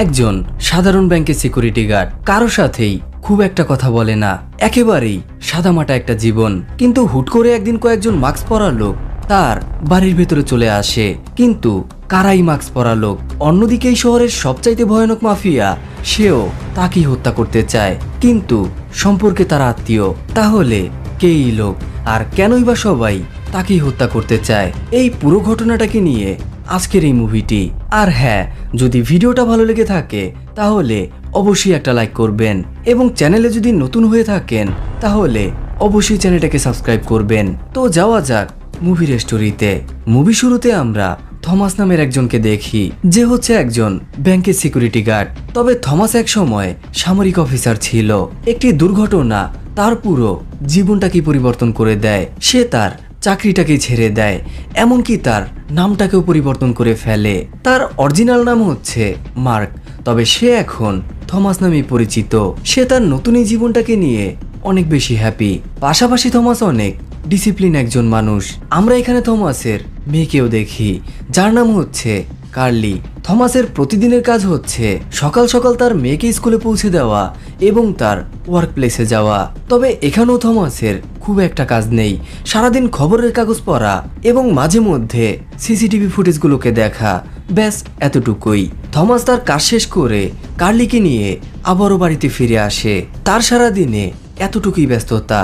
একজন সাধারণ ব্যাংকের সিকিউরিটি গার্ড, কারো সাথেই খুব একটা কথা বলে না, একেবারেই সাদামাটা একটা জীবন। কিন্তু হুট করে একদিন কয়েকজন মাস্ক পরা লোক তার বাড়ির ভেতরে চলে আসে। কিন্তু কারাই মাস্ক পরা লোক? অন্যদিকে এই শহরের সবচাইতে ভয়ানক মাফিয়া, সেও তাকেই হত্যা করতে চায়, কিন্তু সম্পর্কে তারা আত্মীয়। তাহলে কেই লোক, আর কেনই বা সবাই তাকেই হত্যা করতে চায়? এই পুরো ঘটনাটাকে নিয়ে আজকের এই মুভিটি। আর হ্যাঁ, যদি ভিডিওটা ভালো লেগে থাকে তাহলে অবশ্যই একটা লাইক করবেন, এবং চ্যানেলে যদি নতুন হয়ে থাকেন তাহলে অবশ্যই চ্যানেলটাকে সাবস্ক্রাইব করবেন। তো যাওয়া যাক মুভির স্টোরিতে। মুভি শুরুতে আমরা থমাস নামের একজনকে দেখি, যে হচ্ছে একজন ব্যাংকের সিকিউরিটি গার্ড। তবে থমাস এক সময় সামরিক অফিসার ছিল। একটি দুর্ঘটনা তার পুরো জীবনটাকে পরিবর্তন করে দেয়। সে তার চাকরিটাকে ছেড়ে দেয়, এমনকি তার নামটাকেও পরিবর্তন করে ফেলে। তার অরিজিনাল নাম হচ্ছে মার্ক, তবে সে এখন থমাস নামেই পরিচিত। সে তার নতুন এই জীবনটাকে নিয়ে অনেক বেশি হ্যাপি। পাশাপাশি থমাস অনেক ডিসিপ্লিন একজন মানুষ। আমরা এখানে থমাসের মেয়েকেও দেখি, যার নাম হচ্ছে কার্লি। থমাসের প্রতিদিনের কাজ হচ্ছে সকাল সকাল তার মেয়েকে স্কুলে পৌঁছে দেওয়া এবং তার ওয়ার্ক প্লেসে যাওয়া। তবে এখানেও থমাসের খুব একটা কাজ নেই, সারাদিন খবরের কাগজ পড়া এবং মাঝে মধ্যে সিসিটিভি ফুটেজগুলোকে দেখা, ব্যাস এতটুকুই। থমাস তার কাজ শেষ করে কার্লিকে নিয়ে আবারও বাড়িতে ফিরে আসে। তার সারাদিনে এতটুকুই ব্যস্ততা,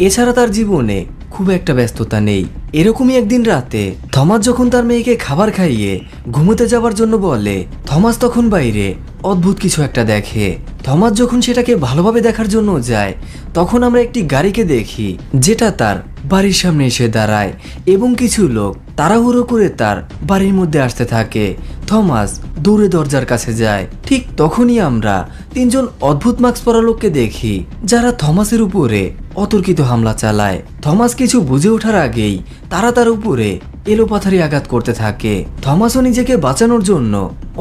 এছাড়া তার জীবনে খুব একটা ব্যস্ততা নেই। এরকমই একদিন রাতে থমাস যখন তার মেয়েকে খাবার খাইয়ে ঘুমোতে যাওয়ার জন্য বলে, থমাস তখন বাইরে অদ্ভুত কিছু একটা দেখে। থমাস যখন সেটাকে ভালোভাবে দেখার জন্য যায়, তখন আমরা একটি গাড়িকে দেখি যেটা তার বাড়ির সামনে এসে দাঁড়ায় এবং কিছু লোক তাড়াহুড়ো করে তার বাড়ির মধ্যে আসতে থাকে। থমাস দৌড়ে দরজার কাছে যায়। ঠিক তখনই আমরা তিনজন অদ্ভুত মাস্ক পরা লোককে দেখি, যারা থমাসের উপরে অতর্কিত হামলা চালায়। থমাস কিছু বুঝে ওঠার আগেই তারা তার উপরে এলোপাথারি আঘাত করতে থাকে। থমাসও নিজেকে বাঁচানোর জন্য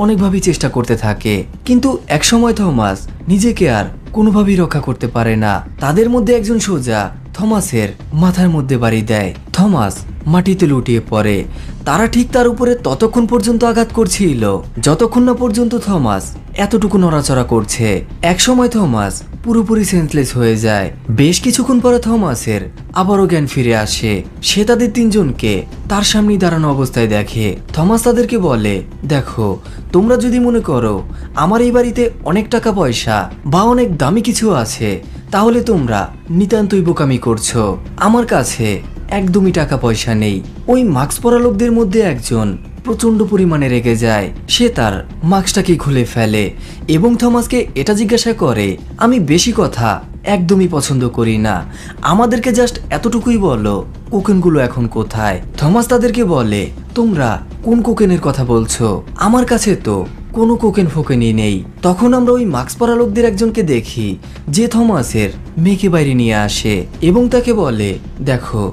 অনেকভাবেই চেষ্টা করতে থাকে, কিন্তু একসময় থমাস নিজেকে আর কোনোভাবেই রক্ষা করতে পারে না। তাদের মধ্যে একজন সোজা থমাসের মাথার মধ্যে বাড়ি দেয়। থমাস মাটিতে লুটিয়ে পড়ে। তারা ঠিক তার উপরে ততক্ষণ পর্যন্ত আঘাত করছিল যতক্ষণ না পর্যন্ত থমাস এতটুকু নড়াচড়া করছে। একসময় থমাস পুরোপুরি সেন্সলেস হয়ে যায়। বেশ কিছুক্ষণ পরে থমাসের আবারও জ্ঞান ফিরে আসে। সে তাদের তিনজনকে তার সামনেই দাঁড়ানো অবস্থায় দেখে। থমাস তাদেরকে বলে, দেখো, তোমরা যদি মনে করো আমার এই বাড়িতে অনেক টাকা পয়সা বা অনেক দামি কিছু আছে, তাহলে তোমরা নিতান্তই বোকামি করছো। আমার কাছে একদমই টাকা পয়সা নেই। ওই মাস্ক পরা লোকদের মধ্যে একজন প্রচন্ড পরিমাণে রেগে যায়। সে তার মাস্কটাকে খুলে ফেলে এবং থমাসকে এটা জিজ্ঞাসা করে, আমি বেশি কথা একদমই পছন্দ করি না, আমাদেরকে জাস্ট এতটুকুই বলো কোকেনগুলো এখন কোথায়। থমাস তাদেরকে বলে, তোমরা কোন কোকেনের কথা বলছো? আমার কাছে তো কোনো কোকেন ফোকেনই নেই। তখন আমরা ওই মাস্ক পরা লোকদের একজনকে দেখি, যে থমাসের মেয়েকে বাইরে নিয়ে আসে এবং তাকে বলে, দেখো,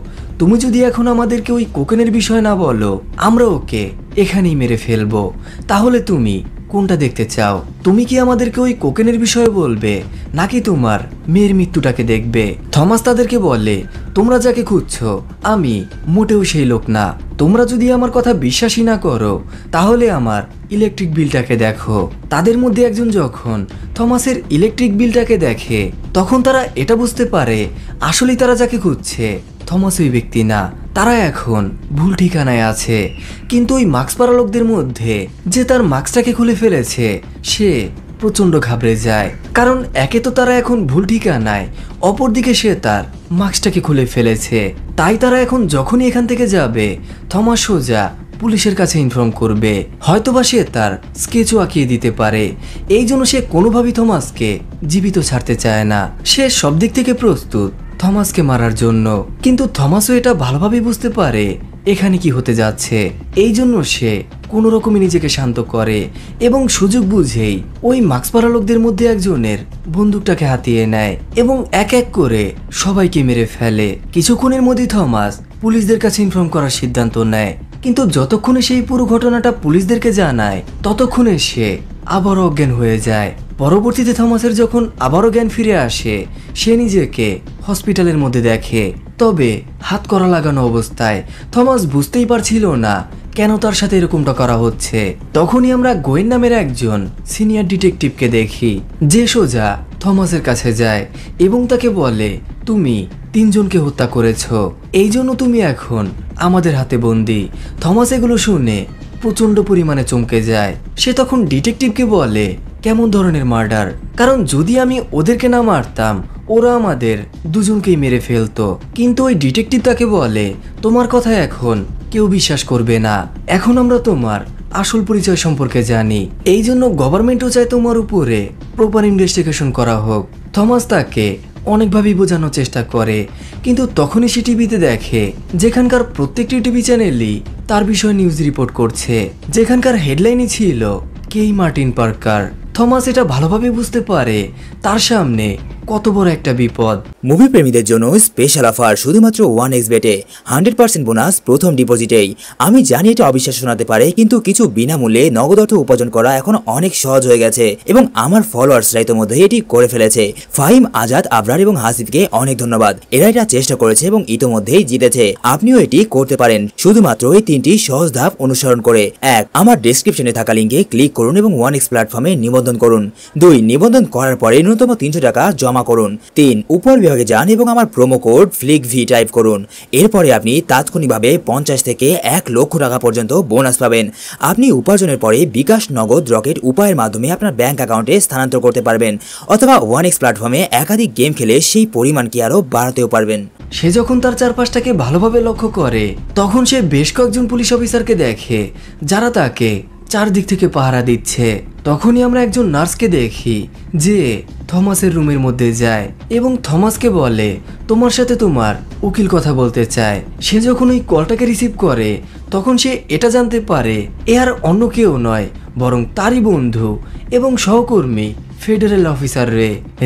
তুমি যদি এখন আমাদেরকে ওই কোকেনের বিষয় না বলো, আমরা ওকে এখানেই মেরে ফেলবো। তাহলে তুমি কোনটা দেখতে চাও? তুমি কি আমাদেরকে ওই কোকেনের বিষয়ে বলবে, নাকি তোমার মেয়ের মৃত্যুটাকে দেখবে? থমাস তাদেরকে বলে, তোমরা যাকে খুঁজছো আমি মোটেও সেই লোক না। তোমরা যদি আমার কথা বিশ্বাসই না করো, তাহলে আমার ইলেকট্রিক বিলটাকে দেখো। তাদের মধ্যে একজন যখন থমাসের ইলেকট্রিক বিলটাকে দেখে, তখন তারা এটা বুঝতে পারে আসলেই তারা যাকে খুঁজছে থমাস ওই ব্যক্তি না, তারা এখন ভুল ঠিকানায় আছে। কিন্তু ওই মাস্ক পরা লোকদের মধ্যে যে তার মাস্কটাকে খুলে ফেলেছে, সে প্রচন্ড ঘাবড়ে যায়, কারণ একে তো তারা এখন ভুল ঠিকানায়, অপরদিকে সে তার মাস্কটাকে খুলে ফেলেছে। তাই তারা এখন যখনই এখান থেকে যাবে, থমাস সোজা পুলিশের কাছে ইনফর্ম করবে। হয়তোবা সে তার স্কেচও আঁকিয়ে দিতে পারে। এই জন্য সে কোনোভাবেই থমাসকে জীবিত ছাড়তে চায় না। সে সব দিক থেকে প্রস্তুত থমাসকে মারার জন্য, কিন্তু থমাসও এটা ভালোভাবেই বুঝতে পারে এখানে কি হতে যাচ্ছে। এই জন্য সে কোনো রকমই নিজেকে শান্ত করে এবং সুযোগ বুঝেই ওই মাস্ক পরা লোকদের মধ্যে একজনের বন্দুকটাকে হাতিয়ে নেয় এবং এক এক করে সবাইকে মেরে ফেলে। কিছুক্ষণের মধ্যেই থমাস পুলিশদের কাছে ইনফর্ম করার সিদ্ধান্ত নেয়, কিন্তু যতক্ষণে সেই পুরো ঘটনাটা পুলিশদেরকে জানায়, ততক্ষণে সে আবারও অজ্ঞান হয়ে যায়। পরবর্তীতে থমাসের যখন আবারও জ্ঞান ফিরে আসে, সে নিজেকে হসপিটালের মধ্যে দেখে, তবে হাত করা লাগানো অবস্থায়। থমাস বুঝতেই পারছিল না কেন তার সাথে এরকমটা করা হচ্ছে। তখনই আমরা গোয়েন নামের একজন সিনিয়র ডিটেকটিভকে দেখি, যে সোজা থমাসের কাছে যায় এবং তাকে বলে, তুমি 3 জনকে হত্যা করেছ, এই জন্য তুমি এখন আমাদের হাতে বন্দি। থমাস এগুলো শুনে প্রচন্ড পরিমাণে চমকে যায়। সে তখন ডিটেকটিভকে বলে, কেমন ধরনের মার্ডার? কারণ যদি আমি ওদেরকে না মারতাম ওরা আমাদের 2 জনকেই মেরে ফেলতো। কিন্তু ওই ডিটেকটিভ তাকে বলে, তোমার কথা এখন কেউ বিশ্বাস করবে না, এখন আমরা তোমার আসল পরিচয় সম্পর্কে জানি, এই জন্য গভর্নমেন্টও চায় তোমার উপরে প্রপার ইনভেস্টিগেশন করা হোক। থমাস তাকে অনেকভাবেই বোঝানোর চেষ্টা করে, কিন্তু তখনই সে টিভিতে দেখে যেখানকার প্রত্যেকটি টিভি চ্যানেলই তার বিষয়ে নিউজ রিপোর্ট করছে, যেখানকার হেডলাইনই ছিল কেই মার্টিন পার্কার। থমাস এটা ভালোভাবে বুঝতে পারে তার সামনে কত বড় একটা বিপদ। মুভি প্রেমীদের জন্য স্পেশাল অফার শুধুমাত্র 1xBet-এ 100% বোনাস প্রথম ডিপোজিটেই। আমি জানি এটা অবিশ্বাস শোনাতে পারে, কিন্তু কিছু বিনামূল্যে নগদ অর্থ উপার্জন করা এখন অনেক সহজ হয়ে গেছে এবং আমার ফলোয়ার্সরা ইতোমধ্যে এটি করে ফেলেছে। ফাহিম, আজাদ, আবরার এবং হাসিফকে অনেক ধন্যবাদ, এরা এটা চেষ্টা করেছে এবং ইতোমধ্যেই জিতেছে। আপনিও এটি করতে পারেন শুধুমাত্র এই 3টি সহজ ধাপ অনুসরণ করে। 1. আমার ডেসক্রিপশনে থাকা লিঙ্কে ক্লিক করুন এবং 1x প্ল্যাটফর্মে নিবন্ধন করুন। 2. নিবন্ধন করার পরে ন্যূনতম 300 টাকা জমা করুন। 3. উপর বিভাগে যান এবং আমার প্রোমো কোড FLICKV টাইপ করুন। এরপরে আপনি তাৎক্ষণিকভাবে 50 থেকে 1 লক্ষ টাকা পর্যন্ত বোনাস পাবেন। আপনি উপার্জনের পরে বিকাশ, নগদ, রকেট উপায়ের মাধ্যমে আপনার ব্যাংক অ্যাকাউন্টে স্থানান্তর করতে পারবেন, অথবা 1x প্ল্যাটফর্মে একাধিক গেম খেলে সেই পরিমাণকে আরও বাড়াতেও পারবেন। সে যখন তার চারপাশটাকে ভালোভাবে লক্ষ্য করে তখন সে বেশ কয়েকজন পুলিশ অফিসারকে দেখে যারা তাকে চারদিক থেকে পাহারা দিচ্ছে। তখনই আমরা একজন নার্সকে দেখি যে থমাসের রুমের মধ্যে যায় এবং থমাসকে বলে, তোমার সাথে তোমার উকিল কথা বলতে চায়। সে যখন ওই কলটাকে রিসিভ করে তখন সে এটা জানতে পারে এ আর অন্য কেউ নয় বরং তারই বন্ধু এবং সহকর্মী ফেডারেল অফিসার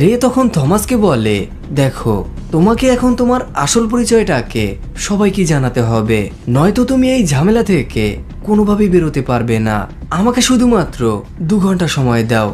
রে তখন থমাসকে বলে, দেখো তোমাকে এখন তোমার আসল পরিচয়টাকে সবাইকে জানাতে হবে, নয়তো তুমি এই ঝামেলা থেকে কোনোভাবেই বেরোতে পারবে না। আমাকে শুধুমাত্র 2 ঘন্টা সময় দাও,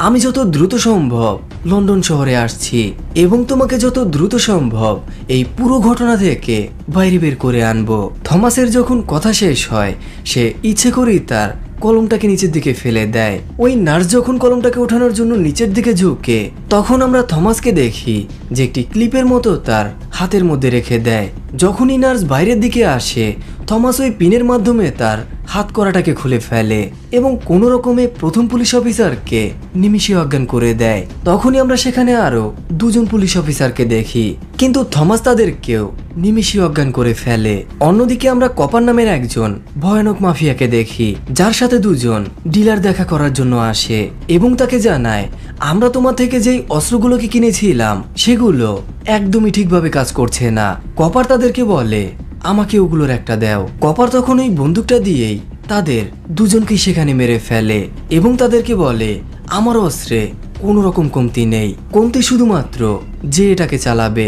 আমি যত দ্রুত সম্ভব লন্ডন শহরে আসছি এবং তোমাকে যত দ্রুত সম্ভব এই পুরো ঘটনা থেকে বাইরে বের করে আনবো। থমাসের যখন কথা শেষ হয় সে ইচ্ছে করেই তার কলমটাকে নিচের দিকে ফেলে দেয়। ওই নার্স যখন কলমটাকে ওঠানোর জন্য নিচের দিকে ঝুঁকে তখন আমরা থমাসকে দেখি যে একটি ক্লিপের মতো তার হাতের মধ্যে রেখে দেয়। যখনই নার্স বাইরের দিকে আসে থমাস ওই পিনের মাধ্যমে তার হাত করাটাকে খুলে ফেলে এবং কোনো রকমে প্রথম পুলিশ অফিসারকে নিমিষে অজ্ঞান করে দেয়। তখনই আমরা সেখানে আরো 2 জন পুলিশ অফিসারকে দেখি, কিন্তু থমাস তাদেরকেও নিমিষে অজ্ঞান করে ফেলে। অন্যদিকে আমরা কপার নামের একজন ভয়ানক মাফিয়াকে দেখি যার সাথে 2 জন ডিলার দেখা করার জন্য আসে এবং তাকে জানায়, আমরা তোমার থেকে যেই অস্ত্রগুলোকে কিনেছিলাম সেগুলো একদমই ঠিকভাবে কাজ করছে না। কপার তাদেরকে বলে, আমাকে ওগুলোর একটা দাও। কপার তখন ওই বন্দুকটা দিয়েই তাদের 2 জনকেই সেখানে মেরে ফেলে এবং তাদেরকে বলে, আমার অস্ত্রে কোনো রকম কমতি নেই, কমতি শুধুমাত্র যে এটাকে চালাবে।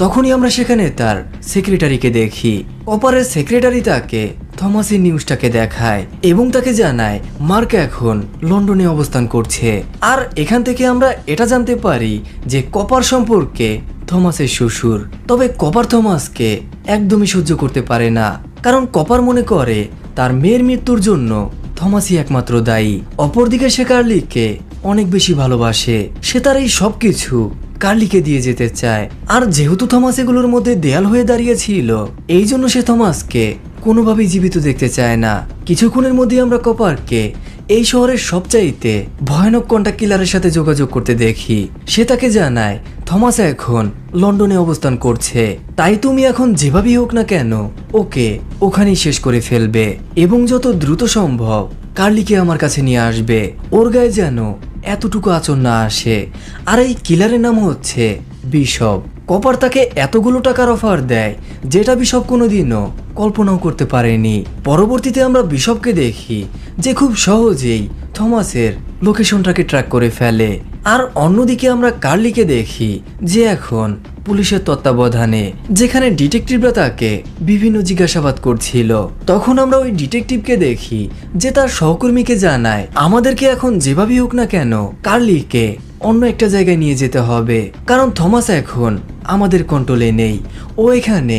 তখনই আমরা সেখানে তার সেক্রেটারিকে দেখি। কপারের সেক্রেটারি তাকে থমাসের নিউজটাকে দেখায় এবং তাকে জানায় মার্ক এখন লন্ডনে অবস্থান করছে। আর এখান থেকে আমরা এটা জানতে পারি যে কপার সম্পর্কে থমাসের শ্বশুর। তবে কপার থমাসকে একদমই সহ্য করতে পারে না, কারণ কপার মনে করে তার মেয়ের মৃত্যুর জন্য থমাসই একমাত্র দায়ী। অপরদিকে সে কার্লিকে অনেক বেশি ভালোবাসে, সে তার এই সবকিছু কার্লিকে দিয়ে যেতে চায়। আর যেহেতু থমাস এগুলোর মধ্যে দেয়াল হয়ে দাঁড়িয়েছিল এই জন্য সে থমাসকে কোনোভাবেই জীবিত দেখতে চায় না। কিছুক্ষণের মধ্যে আমরা কপারকে এই শহরের সবচাইতে ভয়ানক কন্টাক্ট কিলারের সাথে যোগাযোগ করতে দেখি। সে তাকে জানায় থমাস এখন লন্ডনে অবস্থান করছে, তাই তুমি এখন যেভাবেই হোক না কেন ওকে ওখানেই শেষ করে ফেলবে এবং যত দ্রুত সম্ভব কার্লিকে আমার কাছে নিয়ে আসবে, ওর গায়ে যেন এতটুকু আঁচড় না আসে। আর এই কিলারের নাম হচ্ছে বিশপ। কপার তাকে এতগুলো টাকার অফার দেয় যেটা বিশপ কোনোদিনও কল্পনাও করতে পারেনি। পরবর্তীতে আমরা বিশপকে দেখি যে খুব সহজেই থমাসের লোকেশনটাকে ট্র্যাক করে ফেলে। আর অন্যদিকে আমরা কার্লিকে দেখি যে এখন পুলিশের তত্ত্বাবধানে, যেখানে ডিটেকটিভরা তাকে বিভিন্ন জিজ্ঞাসাবাদ করছিল। তখন আমরা ওই ডিটেকটিভকে দেখি যে তার সহকর্মীকে জানায়, আমাদেরকে এখন যেভাবেই হোক না কেন কার্লিকে অন্য একটা জায়গায় নিয়ে যেতে হবে, কারণ থমাস এখন আমাদের কন্ট্রোলে নেই, ও এখানে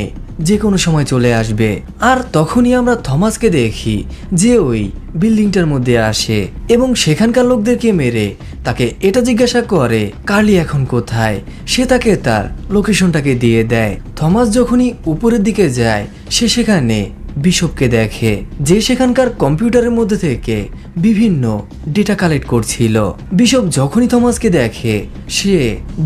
যে কোনো সময় চলে আসবে। আর তখনই আমরা থমাসকে দেখি যে ওই বিল্ডিংটার মধ্যে আসে এবং সেখানকার লোকদেরকে মেরে তাকে এটা জিজ্ঞাসা করে কার্লি এখন কোথায়। সে তাকে তার লোকেশনটাকে দিয়ে দেয়। থমাস যখনই উপরের দিকে যায় সে সেখানে বিশপকে দেখে, যে সেখানকার কম্পিউটারের মধ্যে থেকে বিভিন্ন ডেটা কালেক্ট করছিল। বিশপ যখনই থমাসকে দেখে সে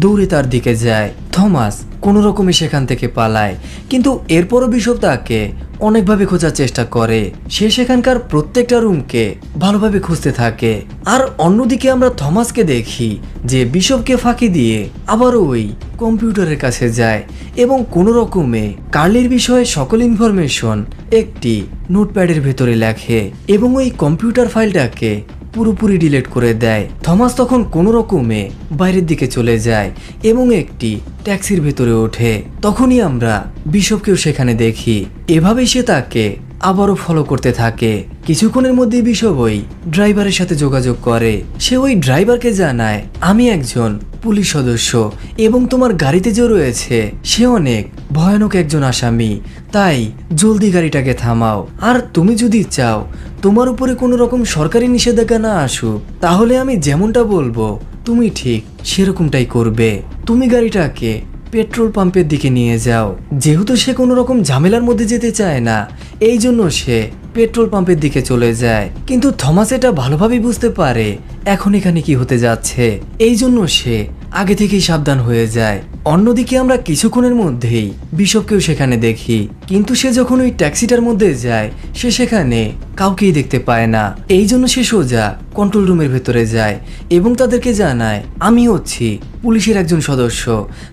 দৌড়ে তার দিকে যায়। থমাস কোনো রকমে সেখান থেকে পালায়, কিন্তু এরপরও বিশপ তাকে অনেকভাবে খোঁজার চেষ্টা করে। সে সেখানকার প্রত্যেকটা রুমকে ভালোভাবে খুঁজতে থাকে। আর অন্যদিকে আমরা থমাসকে দেখি যে বিশপকে ফাঁকি দিয়ে আবার ওই কম্পিউটারের কাছে যায় এবং কোনো রকমে কার্লির বিষয়ে সকল ইনফরমেশন একটি নোটপ্যাডের ভেতরে লেখে এবং ওই কম্পিউটার ফাইলটাকে পুরোপুরি ডিলিট করে দেয়। থমাস তখন কোনো রকমে বাইরের দিকে চলে যায় এবং একটি ট্যাক্সির ভেতরে ওঠে। তখনই আমরা বিশপকেও সেখানে দেখি। এভাবেই সে তাকে আবারও ফলো করতে থাকে। কিছুক্ষণের মধ্যেই বিশপ ওই ড্রাইভারের সাথে যোগাযোগ করে। সে ওই ড্রাইভারকে জানায় আমি একজন পুলিশ সদস্য এবং তোমার গাড়িতে যে রয়েছে সে অনেক ভয়ানক একজন আসামি, তাই জলদি গাড়িটাকে থামাও। আর তুমি যদি চাও তোমার উপরে কোনো রকম সরকারি নিষেধাজ্ঞা না আসুক তাহলে আমি যেমনটা বলবো তুমি ঠিক সেরকমটাই করবে। তুমি গাড়িটাকে পেট্রোল পাম্পের দিকে নিয়ে যাও। যেহেতু সে কোনো রকম ঝামেলার মধ্যে যেতে চায় না এই জন্য সে পেট্রোল পাম্পের দিকে চলে যায়। কিন্তু থমাস এটা ভালোভাবেই বুঝতে পারে এখন এখানে কি হতে যাচ্ছে, এই জন্য সে আগে থেকেই সাবধান হয়ে যায়। অন্যদিকে আমরা কিছুক্ষণের মধ্যেই বিশপকেও সেখানে দেখি, কিন্তু সে যখন ওই ট্যাক্সিটার মধ্যে যায় সে সেখানে কাউকেই দেখতে পায় না। এই জন্য সে সোজা কন্ট্রোল রুমের ভেতরে যায় এবং তাদেরকে জানায় আমি হচ্ছি পুলিশের একজন সদস্য,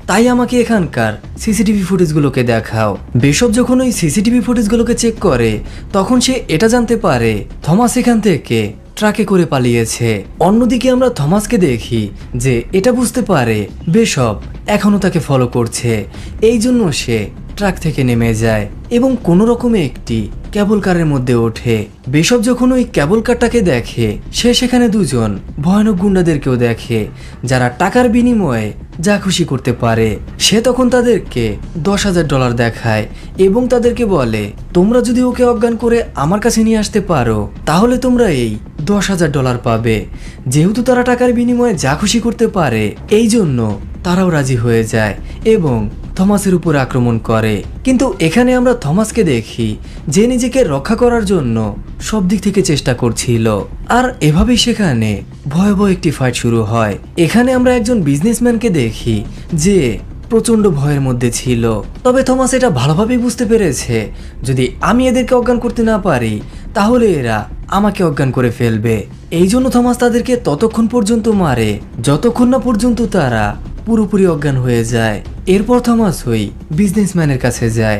তাই আমাকে এখানকার সিসিটিভি ফুটেজগুলোকে দেখাও। বিশপ যখন ওই সিসিটিভি ফুটেজগুলোকে চেক করে তখন সে এটা জানতে পারে থমাস এখান থেকে ট্রাকে করে পালিয়েছে। অন্যদিকে আমরা থমাসকে দেখি যে এটা বুঝতে পারে বিশপ এখনো তাকে ফলো করছে। এই জন্য সে ট্রাক থেকে নেমে যায় এবং কোনো রকমে একটি কেবল কারের মধ্যে ওঠে। বিশপ যখন ওই কেবল কারটাকে দেখে সে সেখানে দুজন ভয়ানক গুন্ডাদেরকেও দেখে যারা টাকার বিনিময়ে যা খুশি করতে পারে। সে তখন তাদেরকে $10,000 দেখায় এবং তাদেরকে বলে তোমরা যদি ওকে অজ্ঞান করে আমার কাছে নিয়ে আসতে পারো তাহলে তোমরা এই $10,000 পাবে। যেহেতু তারা টাকার বিনিময়ে যা খুশি করতে পারে এই জন্য তারাও রাজি হয়ে যায় এবং থমাসের উপর আক্রমণ করে। কিন্তু এখানে আমরা থমাসকে দেখি যে নিজেকে রক্ষা করার জন্য সব দিক থেকে চেষ্টা করছিল। আর এভাবেই সেখানে ভয়াবহ একটি ফাইট শুরু হয়। এখানে আমরা একজন বিজনেসম্যানকে দেখি যে প্রচন্ড ভয়ের মধ্যে ছিল, তবে থমাস এটা ভালোভাবেই বুঝতে পেরেছে যদি আমি এদেরকে অজ্ঞান করতে না পারি তাহলে এরা আমাকে অজ্ঞান করে ফেলবে। এই জন্য থমাস তাদেরকে ততক্ষণ পর্যন্ত মারে যতক্ষণ না পর্যন্ত তারা পুরোপুরি অজ্ঞান হয়ে যায়। এরপর থমাস ওই বিজনেসম্যানের কাছে যায়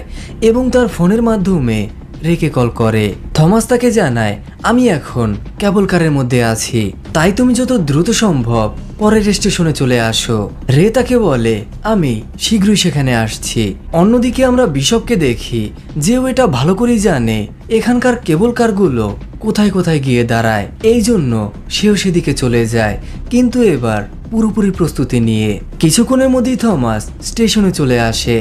এবং তার ফোনের মাধ্যমে রেকে কল করে। থমাস তাকে জানায় আমি এখন কেবল কারের মধ্যে আছি, তাই তুমি যত দ্রুত সম্ভব পরের স্টেশনে চলে আসো। রে তাকে বলে আমি শীঘ্রই সেখানে আসছি। অন্যদিকে আমরা বিশপকে দেখি যে ও এটা ভালো করেই জানে এখানকার কেবল কারগুলো কোথায় কোথায় গিয়ে দাঁড়ায়, এই জন্য সেও সেদিকে চলে যায় কিন্তু এবার পুরোপুরি প্রস্তুতি নিয়ে। কিছুক্ষণের মধ্যেই থমাস স্টেশনে চলে আসে,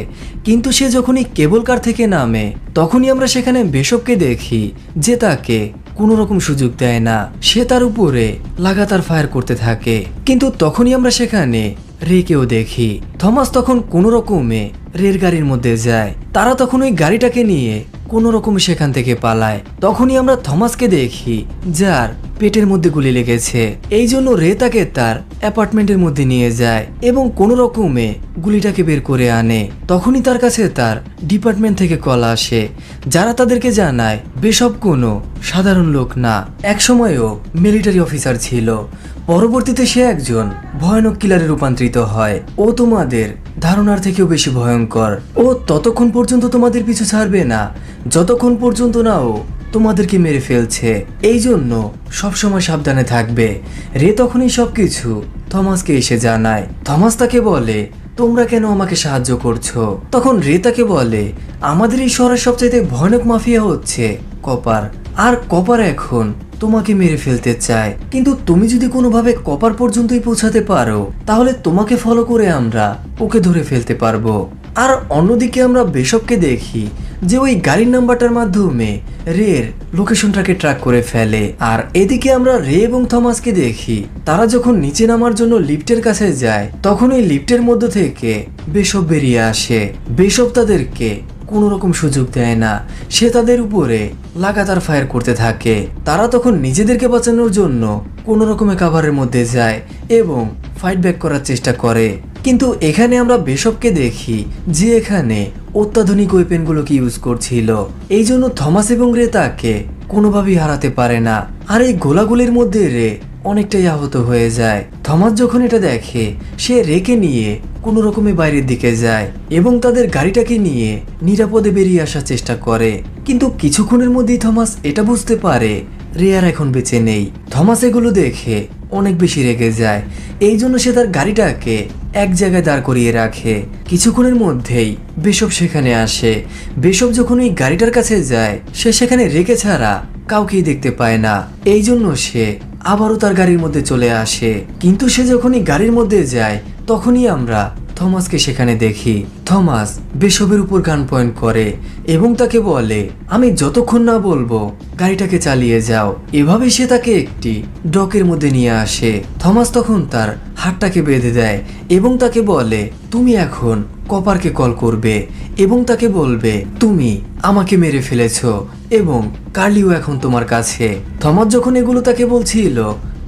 কিন্তু সে যখনই কেবল কার থেকে নামে তখনই আমরা সেখানে বিশপকে দেখি যে তাকে কোনো রকম সুযোগ দেয় না। সে তার উপরে লাগাতার ফায়ার করতে থাকে, কিন্তু তখনই আমরা সেখানে রেকেও দেখি। থমাস তখন কোনো রকমে রের গাড়ির মধ্যে যায়। তারা তখন ওই গাড়িটাকে নিয়ে কোনো রকম সেখান থেকে পালায়। তখনই আমরা থমাসকে দেখি যার পেটের মধ্যে গুলি লেগেছে। এই জন্য রে তাকে তার অ্যাপার্টমেন্টের মধ্যে নিয়ে যায় এবং কোনো রকমে গুলিটাকে বের করে আনে। তখনই তার কাছে তার ডিপার্টমেন্ট থেকে কল আসে যারা তাদেরকে জানায় বিশপ কোনো সাধারণ লোক না, একসময়ও মিলিটারি অফিসার ছিল। পরবর্তীতে সে একজন ভয়ানক কিলারে রূপান্তরিত হয়। ও তোমাদের ধারণার থেকেও বেশি ভয়ঙ্কর। ও ততক্ষণ পর্যন্ত তোমাদের পিছু ছাড়বে না যতক্ষণ পর্যন্ত না ও তোমাদেরকে মেরে ফেলছে, এই জন্য সবসময় সাবধানে থাকবে। রে তখনই সবকিছু থমাসকে এসে জানায়। থমাস তাকে বলে তোমরা কেন আমাকে সাহায্য করছো? তখন রে তাকে বলে আমাদের এই শহরের সবচাইতে ভয়ানক মাফিয়া হচ্ছে কপার, আর কপার এখন তোমাকে মেরে ফেলতে চায়। কিন্তু তুমি যদি কোনোভাবে কপার পর্যন্তই পৌঁছাতে পারো তাহলে তোমাকে ফলো করে আমরা ওকে ধরে ফেলতে পারবো। আর অন্যদিকে আমরা বেশবকে দেখি যে ওই গাড়ির নাম্বারটার মাধ্যমে রের লোকেশনটাকে ট্র্যাক করে ফেলে। আর এদিকে আমরা রে এবং থমাসকে দেখি তারা যখন নিচে নামার জন্য লিফটের কাছে যায় তখন ওই লিফটের মধ্য থেকে বেশব বেরিয়ে আসে। বেশব তাদেরকে কোনো রকম সুযোগ দেয় না, সে তাদের উপরে লাগাতার ফায়ার করতে থাকে। তারা তখন নিজেদেরকে বাঁচানোর জন্য কোনো রকমের কাভারের মধ্যে যায় এবং ফাইট ব্যাক করার চেষ্টা করে। কিন্তু এখানে আমরা বেশবকে দেখি যে এখানে অত্যাধুনিক ওয়েপেনগুলোকে ইউজ করছিল, এই জন্য থমাস এবং রে তাকে কোনোভাবেই হারাতে পারে না। আর এই গোলাগুলির মধ্যে রে অনেকটাই আহত হয়ে যায়। থমাস যখন এটা দেখে সে রেকে নিয়ে কোনো রকমে বাইরের দিকে যায় এবং তাদের গাড়িটাকে নিয়ে নিরাপদে বেরিয়ে আসার চেষ্টা করে। কিন্তু কিছুক্ষণের মধ্যেই থমাস এটা বুঝতে পারে রে আর এখন বেঁচে নেই। থমাস এগুলো দেখে অনেক বেশি রেগে যায়, এই জন্য সে তার গাড়িটাকে এক জায়গায় দাঁড় করিয়ে রাখে। কিছুক্ষণের মধ্যেই বেশব সেখানে আসে। বেশব যখন ওই গাড়িটার কাছে যায় সে সেখানে রেকে ছাড়া কাউকেই দেখতে পায় না, এই জন্য সে আবারও তার গাড়ির মধ্যে চলে আসে। কিন্তু সে যখনই গাড়ির মধ্যে যায় তখনই আমরা থমাসকে সেখানে দেখি। থমাস বেশবের উপর গান পয়েন্ট করে এবং তাকে বলে আমি যতক্ষণ না বলবো গাড়িটাকে চালিয়ে যাও। এভাবে সে তাকে একটি ডকের মধ্যে নিয়ে আসে। থমাস তখন তার হাতটাকে বেঁধে দেয় এবং তাকে বলে তুমি এখন কপারকে কল করবে এবং তাকে বলবে তুমি আমাকে মেরে ফেলেছো এবং কার্লিও এখন তোমার কাছে। থমাস যখন এগুলো তাকে বলছিল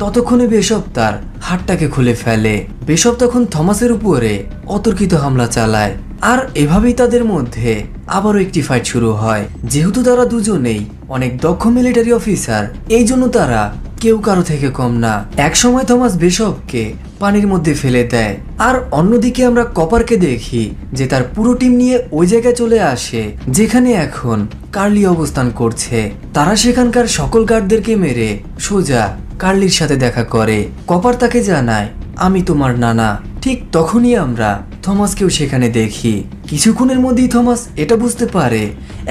ততক্ষণে বেশব তার হাতটাকে খুলে ফেলে। বেশব তখন থমাসের উপরে অতর্কিত হামলা চালায় আর এভাবেই তাদের মধ্যে আবারও একটি ফাইট শুরু হয়। যেহেতু তারা দুজনেই অনেক দক্ষ মিলিটারি অফিসার, এই জন্য তারা কেউ কারো থেকে কম না। এক সময় থমাস বেশবকে পানির মধ্যে ফেলে দেয় আর অন্যদিকে আমরা কপারকে দেখি যে তার পুরো টিম নিয়ে ওই জায়গায় চলে আসে যেখানে এখন কার্লি অবস্থান করছে। তারা সেখানকার সকল গার্ডদেরকে মেরে সোজা কার্লির সাথে দেখা করে। কপার তাকে জানায় আমি তোমার নানা। ঠিক তখনই আমরা থমাসকেও সেখানে দেখি। কিছুক্ষণের মধ্যেই থমাস এটা বুঝতে পারে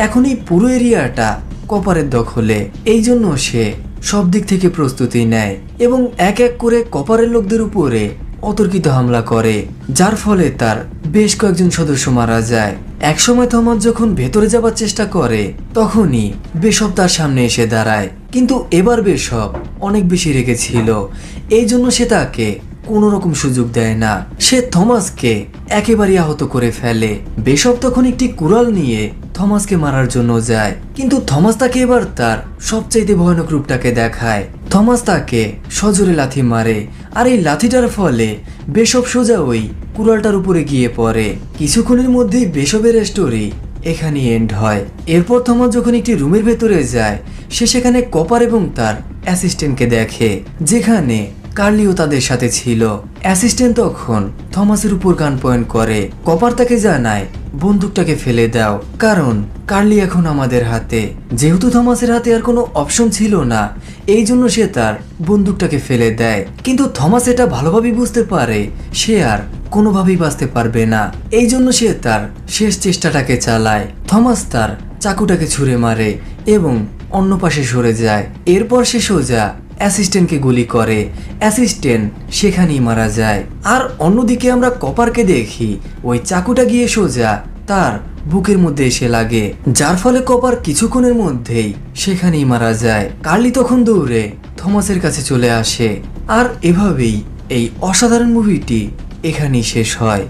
এখন এই পুরো এরিয়াটা কপারের দখলে, এই জন্য সে সব দিক থেকে প্রস্তুতি নেয় এবং এক এক করে কপারের লোকদের উপরে অতর্কিত হামলা করে, যার ফলে তার বেশ কয়েকজন সদস্য মারা যায়। একসময় থমাস যখন ভেতরে যাবার চেষ্টা করে তখনই বেশব তার সামনে এসে দাঁড়ায়, কিন্তু এবার বেশব অনেক বেশি রেগেছিল, এই জন্য সে তাকে কোনো রকম সুযোগ দেয় না। সে থমাসকে একেবারে আহত করে ফেলে। বেশব তখন একটি কুড়াল নিয়ে থমাসকে মারার জন্য যায়, কিন্তু থমাস তাকে এবার তার সবচাইতে ভয়ানক রূপটাকে দেখায়। থমাস তাকে সজোরে লাথি মারে আর এই লাথিটার ফলে বেশব সোজা ওই কুড়ালটার উপরে গিয়ে পড়ে। কিছুক্ষণের মধ্যেই বেশবের স্টোরি এখানে এন্ড হয়। এরপর থমাস যখন একটি রুমের ভেতরে যায় সে সেখানে কপার এবং তার অ্যাসিস্ট্যান্টকে দেখে যেখানে কার্লিও তাদের সাথে ছিল। অ্যাসিস্ট্যান্ট তখন থমাসের উপর গান পয়েন্ট করে। কপার তাকে জানায় বন্দুকটাকে ফেলে দাও, কারণ কার্লি এখন আমাদের হাতে। যেহেতু থমাসের হাতে আর কোনো অপশন ছিল না, এই জন্য সে তার বন্দুকটাকে ফেলে দেয়। কিন্তু থমাস এটা ভালোভাবেই বুঝতে পারে সে আর কোনোভাবেই বাঁচতে পারবে না, এই জন্য সে তার শেষ চেষ্টাটাকে চালায়। থমাস তার চাকুটাকে ছুঁড়ে মারে এবং অন্য পাশে সরে যায়। এরপর সে সোজা অ্যাসিস্ট্যান্টকে গুলি করে, অ্যাসিস্ট্যান্ট সেখানেই মারা যায়। আর অন্যদিকে আমরা কপারকে দেখি ওই চাকুটা গিয়ে সোজা তার বুকের মধ্যে এসে লাগে, যার ফলে কপার কিছুক্ষণের মধ্যেই সেখানেই মারা যায়। কার্লি তখন দৌড়ে থমাসের কাছে চলে আসে আর এভাবেই এই অসাধারণ মুভিটি এখানেই শেষ হয়।